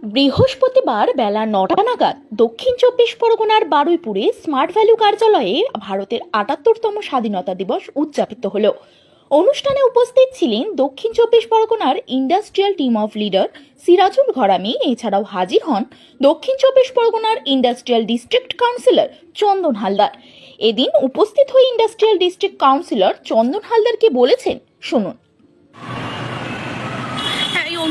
বৃহস্পতিবার বেলা ৯টা নাগাদ দক্ষিণ চব্বিশ পরগনার বারুইপুরে স্মার্ট ভ্যালু কার্যালয়ে ভারতের ৭৮তম স্বাধীনতা দিবস উদযাপিত হল। অনুষ্ঠানে উপস্থিত ছিলেন দক্ষিণ চব্বিশ পরগনার industrial team of leader Sirajul ঘরামি। এছাড়াও হাজির হন দক্ষিণ চব্বিশ পরগনার ইন্ডাস্ট্রিয়াল ডিস্ট্রিক্ট কাউন্সিলর চন্দন হালদার। এদিন উপস্থিত হয়ে ইন্ডাস্ট্রিয়াল ডিস্ট্রিক্ট কাউন্সিলর চন্দন হালদারকে বলেছেন, শুনুন।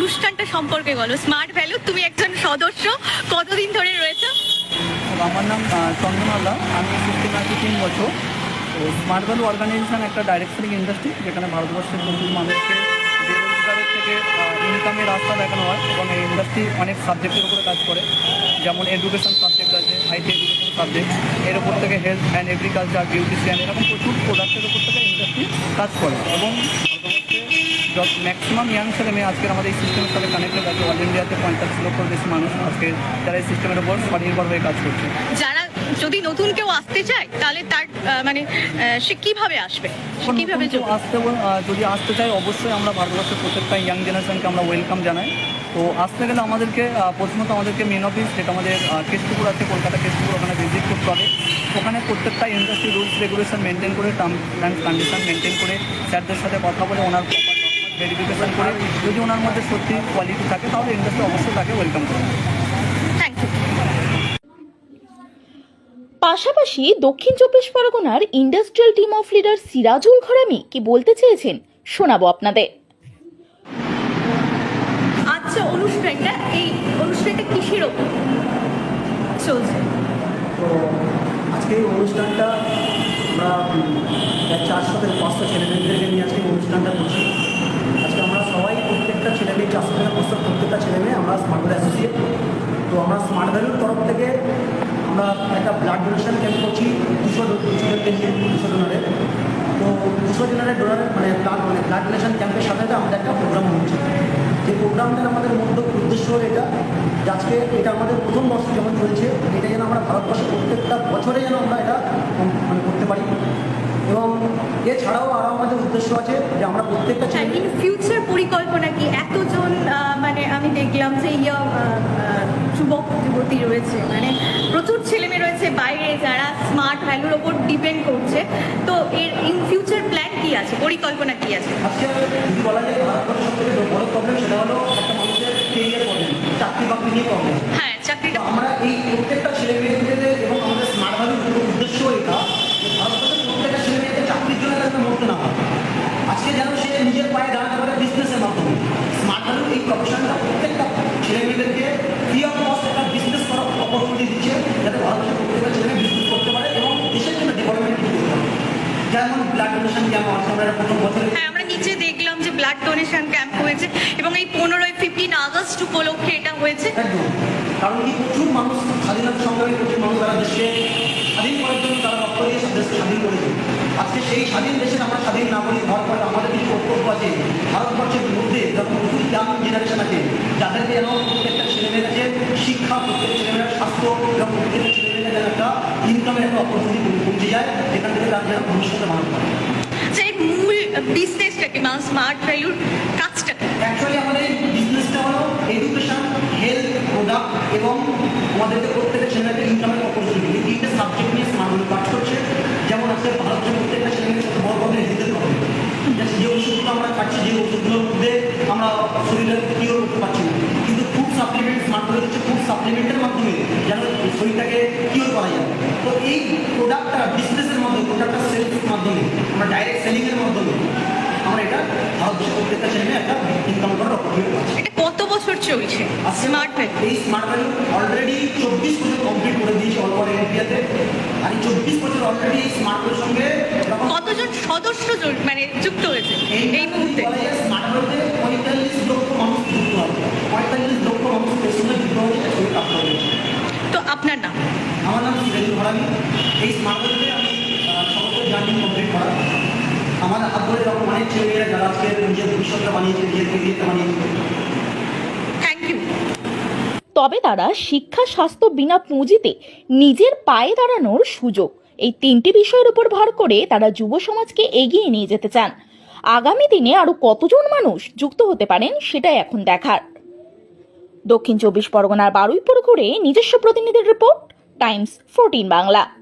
অনুষ্ঠানটা সম্পর্কে বলো। স্মার্ট ভ্যালু, তুমি একজন সদস্য, কতদিন ধরে রয়েছে? আমার নাম চন্দন হালদার, আমি সিস্টেমে আছি 3 বছর। তো স্মার্ট ভ্যালু অর্গানাইজেশন একটা ডাইরেক্ট সেলিং ইন্ডাস্ট্রি, যেখানে ভারতবর্ষের প্রচুর মানুষকে বেরোজগারের থেকে ইনকামের রাস্তা দেখানো হয় এবং এই ইন্ডাস্ট্রি অনেক সাবজেক্টের উপরে কাজ করে। যেমন এডুকেশন সাবজেক্ট আছে, আইটি এডুকেশন সাবজেক্ট, এর উপর থেকে হেলথ অ্যান্ড এগ্রিকালচার, বিউটিশিয়ান, এরকম প্রচুর প্রোডাক্টের উপর থেকে ইন্ডাস্ট্রি কাজ করে। এবং ম্যাক্সিমাম ইয়াং ছেলে মেয়ে আজকের আমাদের এই সিস্টেমের সাথে কানেক্টেড আছে। অল ইন্ডিয়াতে 45 লক্ষর বেশি মানুষ আজকে যারা এই সিস্টেমের উপর স্বনির্ভর হয়ে কাজ করছে। যারা যদি নতুন কেউ আসতে চায় তাহলে তার সে কিভাবে আসবে, কিভাবে যদি আসতে চায়, অবশ্যই আমরা ভারতবর্ষের প্রত্যেকটা ইয়াং জেনারেশনকে আমরা ওয়েলকাম জানাই। তো আসতে গেলে আমাদেরকে প্রথমত আমাদেরকে মেন অফিস, যেটা আমাদের কেশপুকুর আছে, কলকাতা কেশপুকুর, ওখানে ভিজিট করতে হবে। ওখানে প্রত্যেকটা ইন্ডাস্ট্রি রুলস রেগুলেশন মেনটেন করে, টার্মস অ্যান্ড কন্ডিশন মেনটেন করে, স্যারদের সাথে কথা বলে ওনার প্রপার ডকুমেন্ট ভেরিফিকেশন করে, যদি ওনার মধ্যে সত্যি কোয়ালিটি থাকে তাহলে ইন্ডাস্ট্রি অবশ্যই তাকে ওয়েলকাম করবে। Thank you. পাশাপাশি দক্ষিণ চব্বিশ পরগনার industrial team of leader Sirajul Gharami কি বলতে চেয়েছেন শোনাবো আপনাদের। আচ্ছা, অনুষ্ঠানটা কিসের ওপর চলছে? তো আজকে এই অনুষ্ঠানটা আমরা 400 থেকে 500 ছেলেমেয়েদেরকে নিয়ে আজকে অনুষ্ঠানটা করছি। আজকে আমরা সবাই প্রত্যেকটা ছেলেমেয়ে 400 থেকে 500 প্রত্যেকটা ছেলেমেয়ে আমরা স্মার্ট ভ্যালু অ্যাসোসিয়েট। তো আমরা স্মার্ট ভ্যালুর তরফ থেকে আমরা একটা ব্লাড ডোনেশন ক্যাম্প করছি 200 ডোনারের। তো 200 জনের ডোনারের ব্লাড ডোনেশন ক্যাম্পের সাথে আমাদের একটা প্রোগ্রাম হচ্ছে। যে প্রোগ্রামটার আমাদের মূল উদ্দেশ্য এটা, যে আজকে এটা আমাদের প্রথম বর্ষ যেমন চলছে, এটা যেন আমরা ভারতবর্ষে প্রত্যেকটা বছরে যেন আমরা এটা করতে পারি। এবং এছাড়াও আরও আমাদের উদ্দেশ্য আছে যে আমরা প্রত্যেকটা ফিউচার পরিকল্পনা কি? এতজন আমি দেখলাম যে যুবক যুবতী রয়েছে, প্রচুর ছেলেমেয়ে রয়েছে বাইরে যারা স্মার্ট ভ্যালুর ওপর ডিপেন্ড করছে। তো এর ইন ফিউচার প্ল্যান কি আছে, পরিকল্পনা কি আছে? আজকে যদি বলা যায় ভারতবর্ষের সবথেকে বড় প্রবলেম সেটা হলো একটা মানুষের কেরিয়ার প্রবলেম, চাকরি বাকরি নিয়ে প্রবলেম। হ্যাঁ, চাকরিটা আমরা এই প্রত্যেকটা ছেলেমেয়েদের এবং আমাদের স্মার্ট ভ্যালুর উদ্দেশ্য এটা যে ভারতবর্ষের প্রত্যেকটা ছেলেমেয়েদের চাকরির জন্য একটা মরতে না হয়। আজকে যেন সে নিজের পায়ে দাঁড়াতে পারে বিজনেসের মাধ্যমে। স্মার্ট ভ্যালু এই প্রফেশনটা প্রত্যেকটা ছেলেমেয়েদেরকে ফ্রি অফ কস্ট একটা বিজনেস করার অপরচুনিটি দিচ্ছে, যাতে ভারতবর্ষের প্রত্যেকটা ছেলেমেয়ে বিজনেস করতে পারে এবং দেশের জন্য ডেভেলপমেন্ট করতে পারে। যেমন ব্লাড ডোনেশন ক্যাম্প আমরা প্রথম বছরে আমরা নিচে দেখলাম যে ব্লাড ডোনেশন ক্যাম্প হয়েছে এবং এই 15 আগস্ট উপলক্ষে এটা হয়েছে। একদম, কারণ কি প্রচুর মানুষ স্বাধীনতা সংগ্রামী, প্রচুর মানুষ তারা দেশকে স্বাধীন করার জন্য তারা রক্ত দিয়ে দেশকে স্বাধীন করেছে। আজকে সেই স্বাধীন দেশের আমরা স্বাধীন নাগরিক হওয়ার পরে আমাদের কিছু কর্তব্য আছে ভারতবর্ষের মধ্যে, যখন প্রচুর ইয়াং জেনারেশন আছে যাদেরকে যেন প্রত্যেকটা ছেলেমেয়ের কাছে শিক্ষা, প্রত্যেক ছেলেমেয়ের স্বাস্থ্য এবং প্রত্যেকটা ছেলেমেয়ের যেন একটা ইনকামের একটা অপরচুনিটি পৌঁছে যায়, যেখান থেকে তারা যেন ভবিষ্যতে মানুষ পায়। যে মূল বিজনেসটাকে স্মার্ট ভ্যালুর কাজটা অ্যাকচুয়ালি আমাদের এই বিজনেসটা হলো এডুকেশন, হেলথ, প্রোডাক্ট এবং আমাদেরকে প্রত্যেকটা ছেলেমেয়েদের ইনকামের অপরচুনিটি, এই তিনটে সাবজেক্ট নিয়ে স্মার্ট ভ্যালু কাজ করছে। যেমন আজকে ভারতের প্রত্যেকটা ছেলেমেয়ের সাথে বড় প্রবলেম হেলথের প্রবলেম, যে ওষুধগুলো আমরা খাচ্ছি, যে ওষুধগুলোর মধ্যে আমরা শরীরে কিওর করতে পারছি না, কিন্তু ফুড সাপ্লিমেন্ট স্মার্ট ভ্যালু হচ্ছে ফুড সাপ্লিমেন্টের মাধ্যমে যেন শরীরটাকে কিওর করা যায়। তো এই প্রোডাক্টটা বিজনেসের মাধ্যমে, প্রোডাক্টটা সেলসের মাধ্যমে, আমরা ডাইরেক্ট সেলিংয়ের মাধ্যমে আমরা এটা ভারতবর্ষের প্রত্যেকটা ছেলে একটা ইনকাম করার অপরচুনিটি পাচ্ছে। এটা কত বছর চলছে স্মার্ট ভ্যালু? এই স্মার্ট ভ্যালু অলরেডি 24 বছর কমপ্লিট করে দিয়েছে অল ওভার ইন্ডিয়াতে। আর এই 24 বছর অলরেডি এই স্মার্ট ভ্যালুর সঙ্গে কতজন সদস্য যুক্ত হয়েছে এই মুহূর্তে? স্মার্ট ভ্যালুতে 45 লক্ষ মানুষ যুক্ত আছে, 45 লক্ষ মানুষ এর সঙ্গে যুক্ত হয়েছে, ছবি প্রাপ্ত হয়েছে। তো আপনার নাম? আমার নাম সিরাজুল ঘরামি। এই স্মার্ট ভ্যালুতে আমি সমস্ত জার্নি কমপ্লিট করা। আমার হাত ধরে যখন অনেক ছেলেমেয়েরা যারা আজকে নিজের ভবিষ্যৎটা বানিয়েছে, নিজের কেরিয়ারটা বানিয়েছে। Thank you. তবে তারা শিক্ষা, স্বাস্থ্য, বিনা পুঁজিতে নিজের পায়ে দাঁড়ানোর সুযোগ, এই 3টি বিষয়ের উপর ভর করে তারা যুব সমাজকে এগিয়ে নিয়ে যেতে চান। আগামী দিনে আরো কতজন মানুষ যুক্ত হতে পারেন সেটাই এখন দেখার। দক্ষিণ 24 পরগনার বারুইপুর ঘুরে নিজস্ব প্রতিনিধির রিপোর্ট, টাইমস 14 বাংলা।